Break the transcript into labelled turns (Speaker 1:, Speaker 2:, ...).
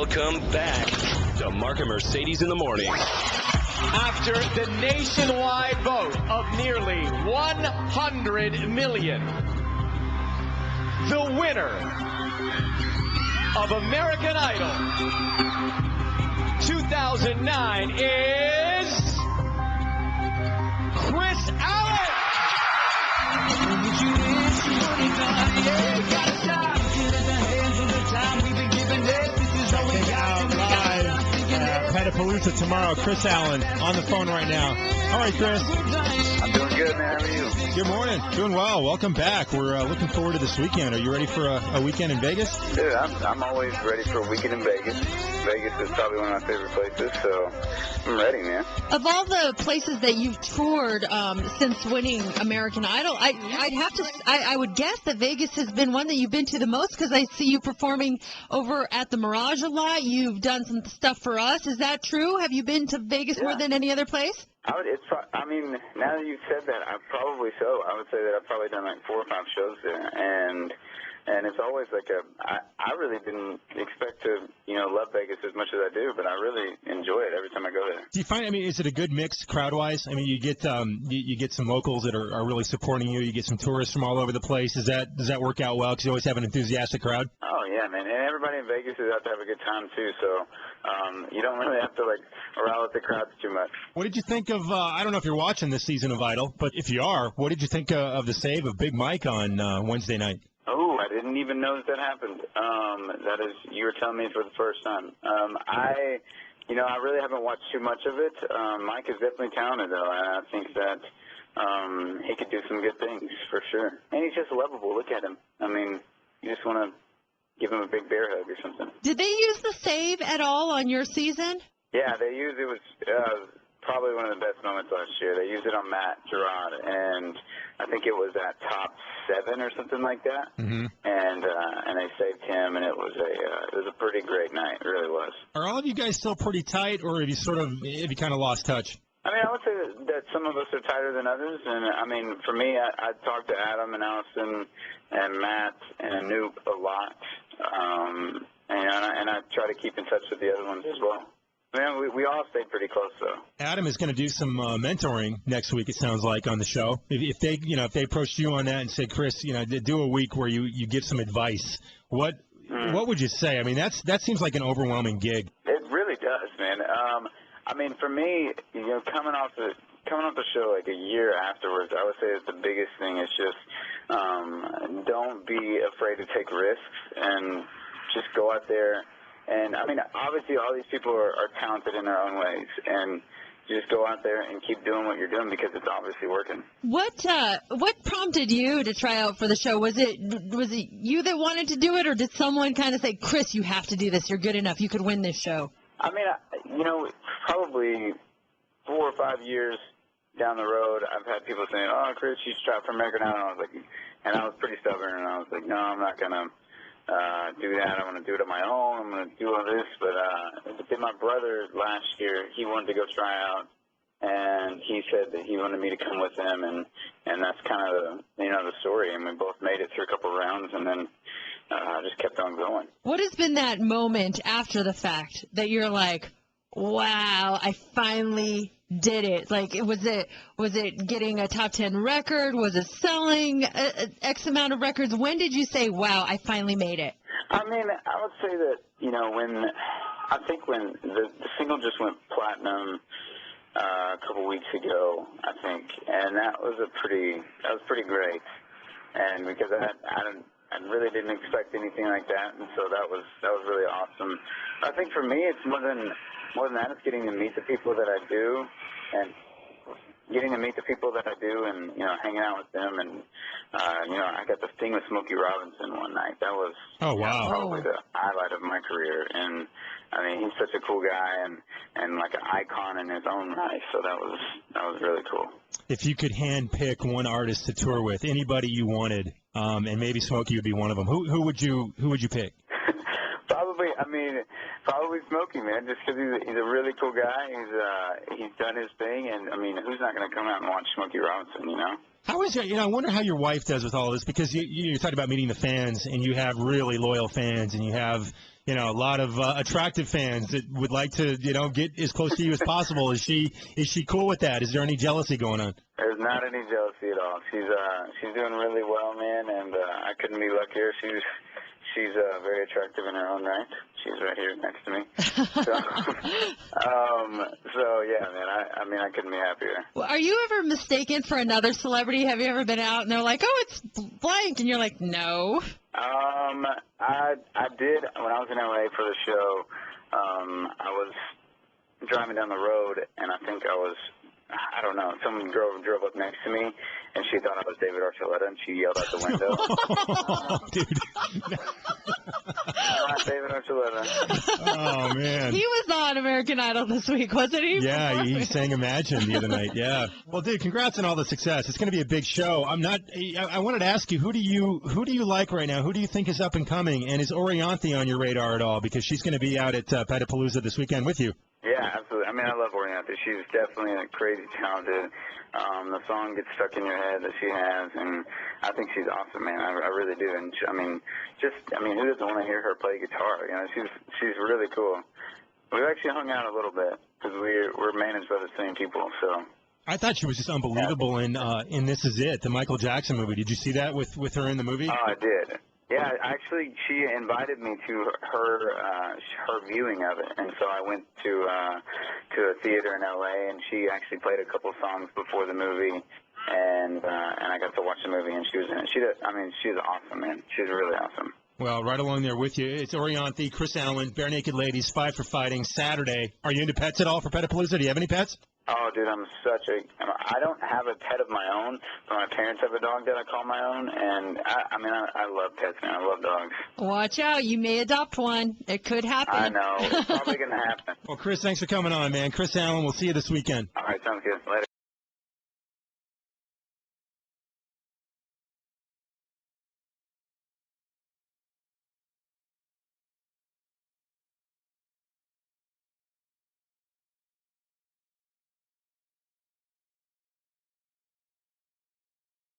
Speaker 1: Welcome back to Mark and Mercedes in the Morning.
Speaker 2: After the nationwide vote of nearly 100 million, the winner of American Idol 2009 is Kris Allen.
Speaker 3: Pet-a-Palooza tomorrow. Kris Allen on the phone right now. All right, Kris.
Speaker 4: I'm doing good, man. How are you?
Speaker 3: Good morning. Doing well. Welcome back. We're looking forward to this weekend. Are you ready for a weekend in Vegas?
Speaker 4: Dude, I'm always ready for a weekend in Vegas. Vegas is probably one of my favorite places, so I'm ready, man.
Speaker 5: Of all the places that you've toured since winning American Idol, I would guess that Vegas has been one that you've been to the most, because I see you performing over at the Mirage a lot. You've done some stuff for us. Is that true? Have you been to Vegas more than any other place?
Speaker 4: I mean, now that you've said that, probably so. I would say that I've probably done like 4 or 5 shows there, and it's always like I really didn't expect to, love Vegas as much as I do, but I really enjoy it every time I go there.
Speaker 3: Do you find, is it a good mix crowd-wise? I mean, you get you get some locals that are really supporting you. You get some tourists from all over the place. Does that work out well? Because you always have an enthusiastic crowd.
Speaker 4: Oh yeah, man, and everybody in Vegas is out to have a good time too. So you don't really have to rile up the crowds too much. What
Speaker 3: did you think of? I don't know if you're watching this season of Idol, but if you are, what did you think of the save of Big Mike on Wednesday night?
Speaker 4: Oh, I didn't even know that happened. You were telling me for the first time. I really haven't watched too much of it. Mike is definitely talented, though, and I think that he could do some good things for sure. And he's just lovable. Look at him. I mean, you just want to give him a big bear hug or something.
Speaker 5: Did they use the save at all on your season?
Speaker 4: Yeah, they used it. Was probably one of the best moments last year. They used it on Matt Gerard, and I think it was at top 7 or something like that. Mm-hmm. And they saved him, and it was a pretty great night. It really was.
Speaker 3: Are all of you guys still pretty tight, or have you kind of lost touch?
Speaker 4: I mean, I would say that some of us are tighter than others, and I mean, for me, I talk to Adam and Allison and Matt and Anoop a lot, and I try to keep in touch with the other ones as well. Man, we all stayed pretty close, though.
Speaker 3: Adam is going to do some mentoring next week, it sounds like, on the show. If they approached you on that and said, Kris, do a week where you give some advice, what would you say? I mean, that seems like an overwhelming gig.
Speaker 4: It really does, man. I mean, for me, coming off the show like a year afterwards, I would say that the biggest thing is just don't be afraid to take risks and just go out there. And, I mean, obviously all these people are talented in their own ways, and you just go out there and keep doing what you're doing because it's obviously working.
Speaker 5: What prompted you to try out for the show? Was it you that wanted to do it, or did someone kind of say, Kris, you have to do this, you're good enough, you could win this show?
Speaker 4: I mean, probably 4 or 5 years down the road, I've had people saying, oh, Kris, you should try out for American Idol. And I was pretty stubborn, and I was like, no, I'm not going to do that. I'm going to do it on my own. I'm going to do all this. But my brother last year, he wanted to go try out, and he said that he wanted me to come with him, and that's kind of the story. And we both made it through a couple of rounds, and then just kept on going.
Speaker 5: What has been that moment after the fact that you're like, wow, I finally did it? Like, was it getting a top 10 record? Was it selling X amount of records? When did you say, wow, I finally made it?
Speaker 4: I mean, I would say that, when the single just went platinum a couple weeks ago, I think, and that was pretty great. And because I really didn't expect anything like that, and so that was really awesome. I think for me, it's more than that, it's getting to meet the people that I do, and hanging out with them, and I got to sing with Smokey Robinson one night. That was probably the highlight of my career, and I mean, he's such a cool guy and like an icon in his own right. So that was really cool.
Speaker 3: If you could hand pick one artist to tour with, anybody you wanted, and maybe Smokey would be one of them, who would you pick?
Speaker 4: Probably I mean, probably Smokey, man, just because he's a really cool guy. He's done his thing, and I mean, who's not going to come out and watch Smokey Robinson, you know?
Speaker 3: How is it? I wonder how your wife does with all this, because you talked about meeting the fans, and you have really loyal fans, and you have a lot of attractive fans that would like to get as close to you as possible. Is she cool with that? Is there any jealousy going on?
Speaker 4: There's not any jealousy at all. She's doing really well, man, and I couldn't be luckier. She's very attractive in her own right. She's right here next to me. So yeah, man. I mean, I couldn't be happier.
Speaker 5: Well, are you ever mistaken for another celebrity? Have you ever been out and they're like, "Oh, it's blank," and you're like, "No."
Speaker 4: I did when I was in LA for the show. I was driving down the road, and I think I don't know, someone drove up next to me, and she thought I was David Archuleta, and she yelled out the window.
Speaker 3: Oh, dude.
Speaker 4: Not David Archuleta.
Speaker 3: Oh, man.
Speaker 5: He was on American Idol this week, wasn't he?
Speaker 3: Yeah, he sang Imagine the other night. Yeah. Well, dude, congrats on all the success. It's going to be a big show. I wanted to ask you, who do you like right now? Who do you think is up and coming? And is Orianthi on your radar at all? Because she's going to be out at Pet-a-Palooza this weekend with you.
Speaker 4: Yeah, absolutely. I mean, I love Orianthi. She's definitely crazy talented. The song gets stuck in your head that she has, and I think she's awesome, man. I really do. And who doesn't want to hear her play guitar? She's really cool. We've actually hung out a little bit because we're managed by the same people. So
Speaker 3: I thought she was just unbelievable in This Is It, the Michael Jackson movie. Did you see that with her in the movie?
Speaker 4: Oh, I did. Yeah, actually, she invited me to her viewing of it, and so I went to a theater in L.A. and she actually played a couple songs before the movie, and I got to watch the movie, and she was in it. She's awesome, man. She's really awesome.
Speaker 3: Well, right along there with you. It's Orianthi, Kris Allen, Bare Naked Ladies, Five for Fighting, Saturday. Are you into pets at all for Pet-a-Palooza? Do you have any pets?
Speaker 4: Oh, dude, I don't have a pet of my own, but my parents have a dog that I call my own, and I love pets, man. I love dogs.
Speaker 5: Watch out. You may adopt one. It could happen.
Speaker 4: I know. It's probably going to happen.
Speaker 3: Well, Kris, thanks for coming on, man. Kris Allen, we'll see you this weekend.
Speaker 4: All right.